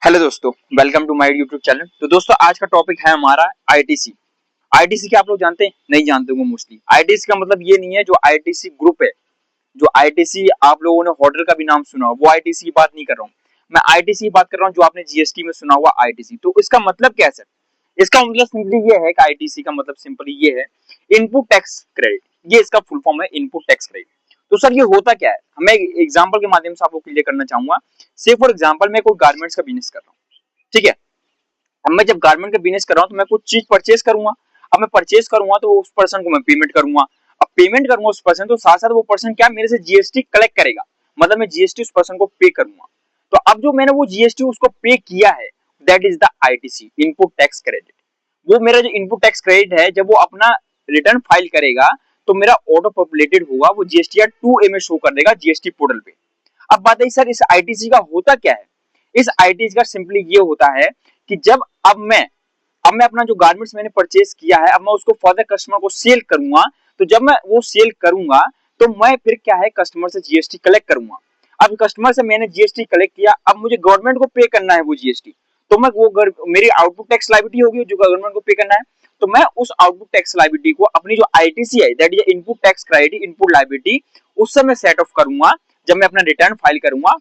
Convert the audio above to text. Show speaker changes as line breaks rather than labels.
Hello दोस्तों, welcome to my YouTube channel. तो दोस्तों आज का टॉपिक है हमारा आईटीसी। आईटीसी क्या आप लोग जानते हैं? नहीं जानते होंगे मोस्टली। आईटीसी का मतलब ये नहीं है जो आईटीसी ग्रुप है, जो आईटीसी आप लोगों ने होटल का भी नाम सुना हो, वो आईटीसी की बात नहीं कर रहा हूँ मैं। आईटीसी की बात कर रहा हूँ जो आपने जीएसटी में सुना हुआ आईटीसी। तो इसका मतलब क्या है सर? इसका मतलब सिंपली ये है कि आईटीसी का मतलब सिंपली ये है, इनपुट टैक्स क्रेडिट। ये इसका फुल फॉर्म है, इनपुट टैक्स क्रेडिट। तो सर ये होता क्या है, मैं एग्जांपल के माध्यम से आपको क्लियर करना चाहूंगा। से फॉर एग्जांपल मैं कोई गारमेंट्स का बिजनेस कर रहा हूँ, ठीक है। अब मैं जब गारमेंट का बिजनेस कर रहा हूँ तो मैं कुछ चीज परचेज करूंगा। अब मैं परचेज करूंगा तो उस पर्सन को मैं पेमेंट करूंगा। अब पेमेंट करूंगा उस पर्सन तो साथ साथ वो पर्सन क्या मेरे से जीएसटी कलेक्ट करेगा, मतलब मैं जीएसटी उस पर्सन को पे करूंगा। तो अब जो मैंने वो जीएसटी उसको पे किया है, that is the ITC, input tax credit. वो मेरा जो इनपुट टैक्स क्रेडिट है, जब वो अपना रिटर्न फाइल करेगा तो मेरा ऑटो पॉपुलेटेड होगा, वो जीएसटी 2A में शो कर देगा जीएसटी पोर्टल पे। अब बात है सर इस आईटीसी का होता क्या है? इस आईटीसी का सिंपली ये होता है कि जब अब मैं अपना जो गारमेंट्स मैंने परचेज किया है, अब मैं उसको फर्दर कस्टमर को सेल करूंगा। तो जब मैं वो सेल करूंगा तो मैं फिर क्या है, कस्टमर से जीएसटी कलेक्ट करूंगा। अब कस्टमर से मैंने जीएसटी कलेक्ट किया, अब मुझे गवर्नमेंट को पे करना है वो जीएसटी। तो मैं मेरी आउटपुट टैक्स लायबिलिटी होगी जो गवर्नमेंट को पे करना है। तो मैं उस आउटपुट टैक्स लायबिलिटी को अपनी जो आईटीसी है, that is input tax credit, input liability, उस समय सेट ऑफ करूंगा जब मैं अपना रिटर्न फाइल करूंगा